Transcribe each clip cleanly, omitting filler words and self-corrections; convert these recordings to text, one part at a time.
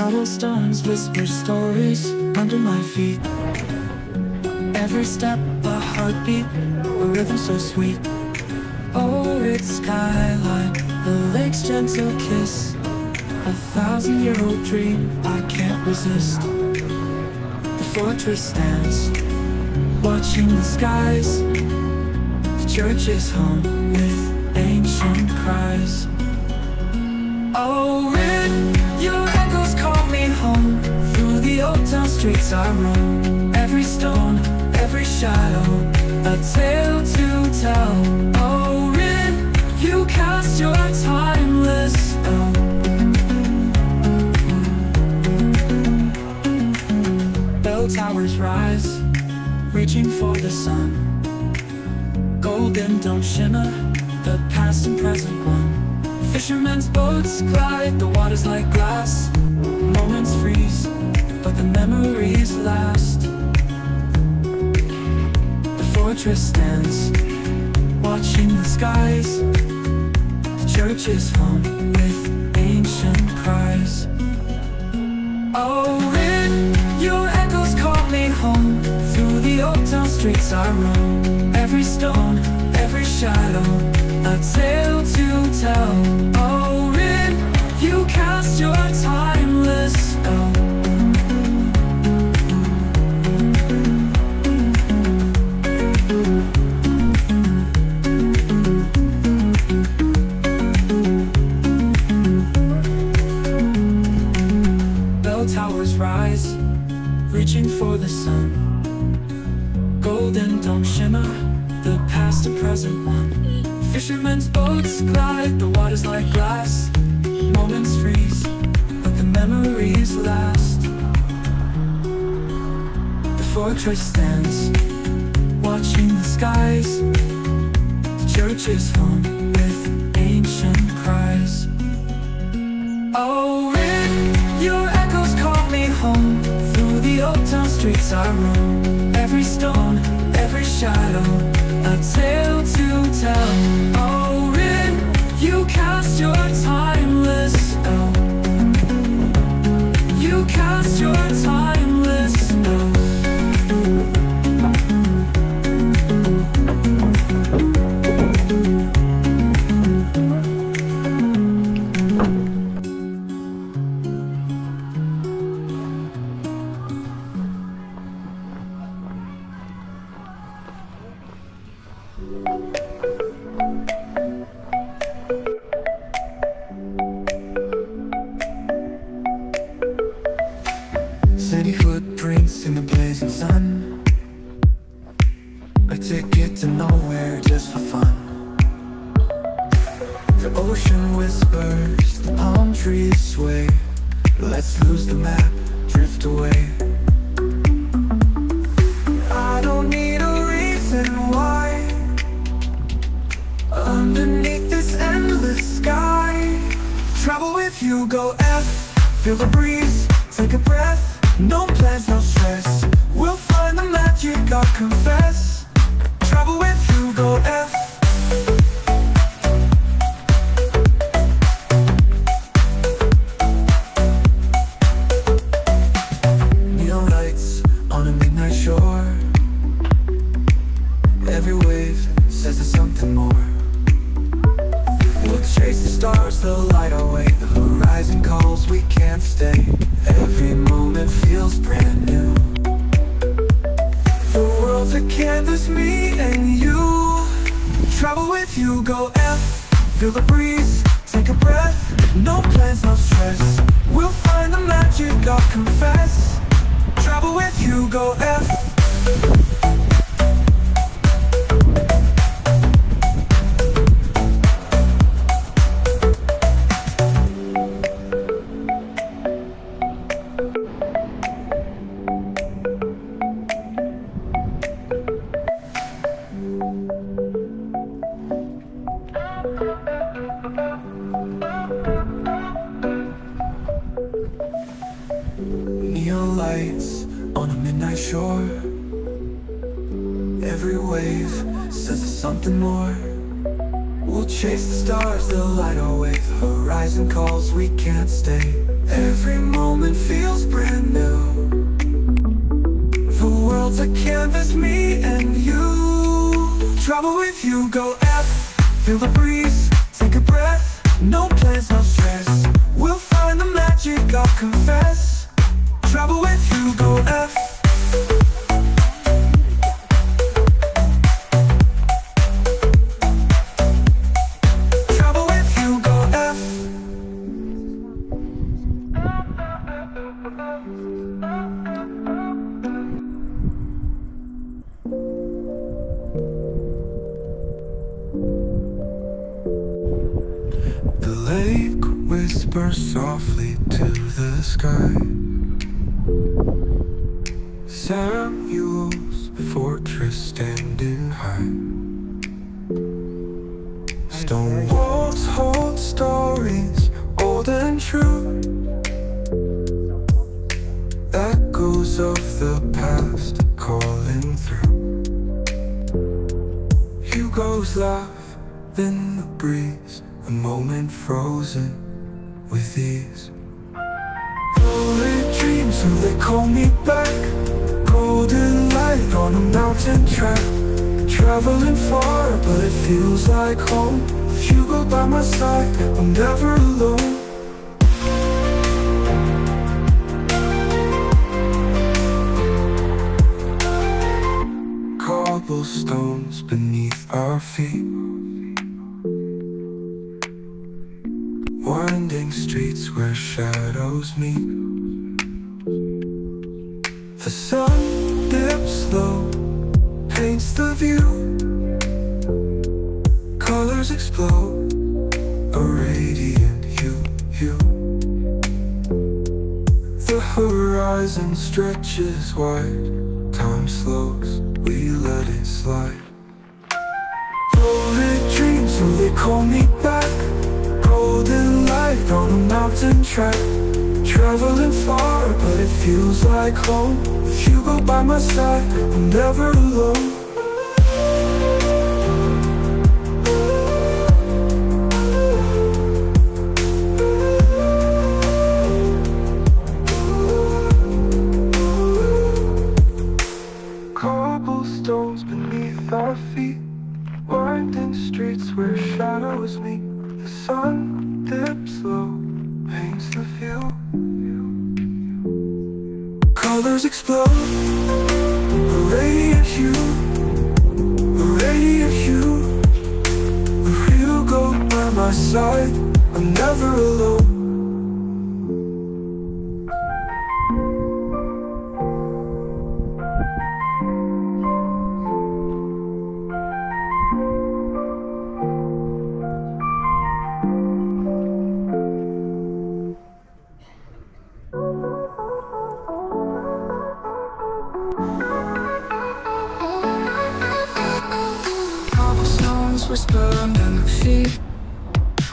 Cobblestones whisper stories under my feet. Every step a heartbeat, a rhythm so sweet. Ohrid skyline, the lake's gentle kiss, 1,000-year-old dream I can't resist. The fortress stands, watching the skies. The church is hum with ancient cries. Ohrid, your echoes call me home. Through the old town streets I roam. Every stone, every shadow, a tale to tell. Ohrid, you cast your timeless spell. Bell towers rise, reaching for the sun. Golden dome shimmer, the past and present one. Fishermen's boats glide, the water's like glass. Moments freeze, but the memories last. The fortress stands, watching the skies. The church is hum with ancient cries. Ohrid, your echoes call me home. Through the old town streets I roam. Every stone, every shadow, a tale to tell. Ohrid, you cast your timeless spell. Bell towers rise, reaching for the sun. Golden dome shimmer, the past and present one. Fishermen's boats glide, the water's like glass. Moments freeze, but the memories last. The fortress stands, watching the skies. The church is hum with ancient cries. Ohrid, your echoes call me home. Through the old town streets I roam. Every stone, every shadow, a tale to tell. Ohrid, you cast your timeless spell. You cast your timeless spell. City footprints in the blazing sun, a ticket to nowhere just for fun. The ocean whispers, the palm trees sway. Let's lose the map, drift away. I don't need a reason why. Underneath this endless sky, travel with HugoF. Feel the breeze, take a breath. No plans, no stress. We'll find the magic, I confess. Travel with HugoF. Neon lights on a midnight shore. Every wave says there's something more. We'll chase the stars, they'll light our way. The horizon calls, we can't stay. Every moment feels brand new. The world's a canvas, me and you. Travel with HugoF. Feel the breeze, take a breath. No plans, no stress. We'll find the magic, I'll confess. Travel with HugoF. Neon lights on a midnight shore. Every wave says there's something more. We'll We'll chase the stars, they'll light our way. The horizon calls, we can't stay. Every moment feels brand new. The world's a canvas, me and you. Travel with HugoF. Feel the breeze, take a breath. No plans, no stress. We'll find the magic, I'll confess. Travel with HugoF. Travel with HugoF. The lake whispers softly to the sky. Samuel's fortress standing high. Stone walls hold stories old and true. Echoes of the past calling through. Hugo's laugh in the breeze, a moment frozen with ease. Ohrid dreams, so they call me back. Golden light on a mountain track. Traveling far, but it feels like home. With Hugo by my side, I'm never alone. Cobblestones beneath our feet. Winding streets where shadows meet. The sun dips low, paints the view. Colors explode, a radiant hue. The horizon stretches wide. Time slows, we let it slide. Ohrid dreams, so they call me back. Golden light on a mountain track. Traveling far, but it feels like home. With Hugo by my side, I'm never alone. Cobblestones beneath our feet. Winding streets where shadows meet. The sun dips low, paints the view. Colors explode, a radiant hue. A radiant hue. With Hugo by my side, I'm never alone. Whisper under my feet.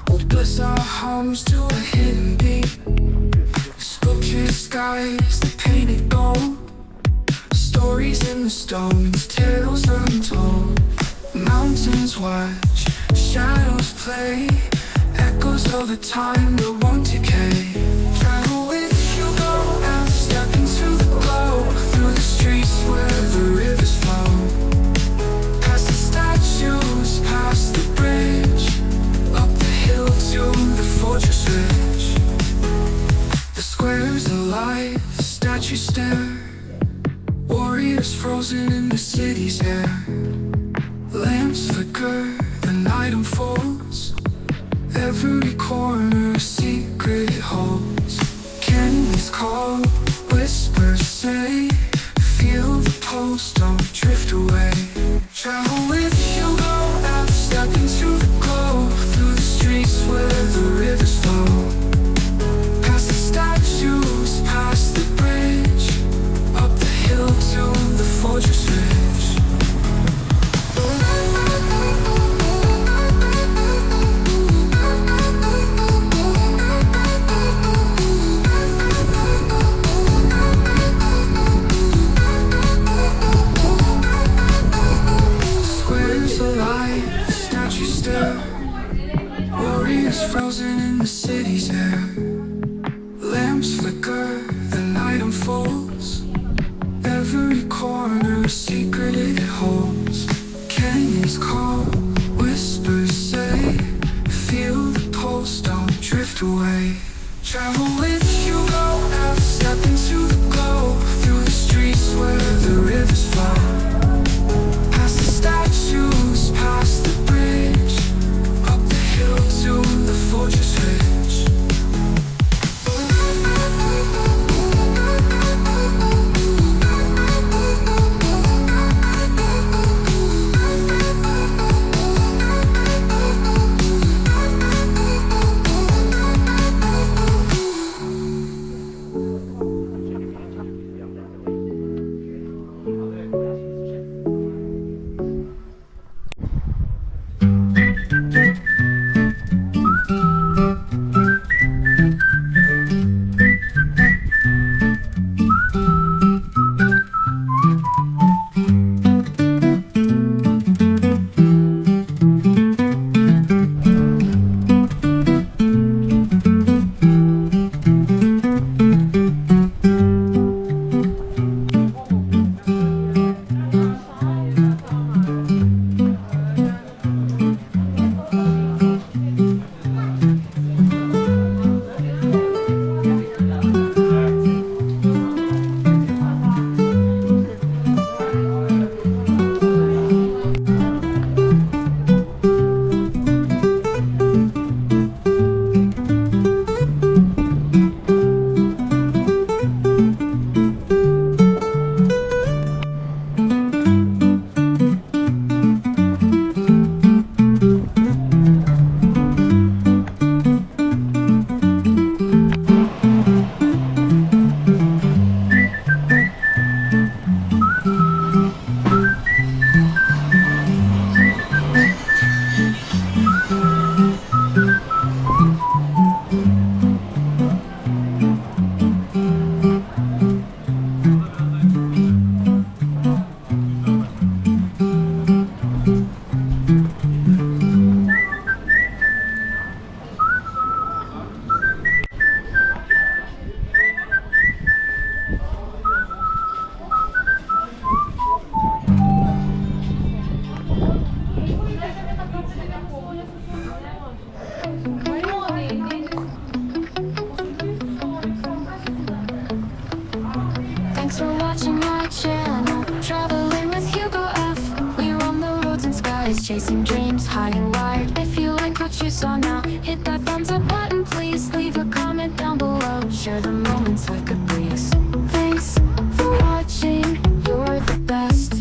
We'll bless our homes to a hidden beat. Sculptured skies, the painted gold. Stories in the stones, tales untold. Mountains watch, shadows play. Echoes of a time that won't decay. Travel with Hugo and step into the glow. Through the streets where the rivers flow. Past the statues, past the bridge. Up the hill to the fortress ridge. The square's alive, statues stare. Warriors frozen in the city's air. Lamps flicker, the night unfolds. Every corner a secret it holds. Canyons call, whispers say. Feel the pulse, don't drift away. Travel with Hugo, I've stepped into the glow. Through the streets where the rivers flow. Past the statues, past the bridge. Up the hill to the fortress ridge. Alive, statue still. is frozen in the city's air. Lamps flicker, the night unfolds. Every corner a secret it holds. Canyons call, whispers say, feel the pulse, don't drift away. Travel with HugoF, step into the glow. Through the streets where the rivers flow. Past the statues, past the bridge. Up the hill to the fortress ridge. Thanks for watching my channel, traveling with HugoF. We roam the roads and skies, chasing dreams high and wide. If you like what you saw now, hit that thumbs up button, please. Leave a comment down below, share the moments like a breeze. Thanks for watching, you're the best.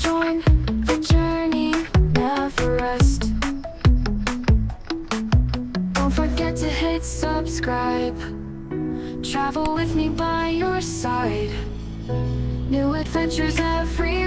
Join the journey, never rest. Don't forget to hit subscribe. Travel with me by your side. New adventures every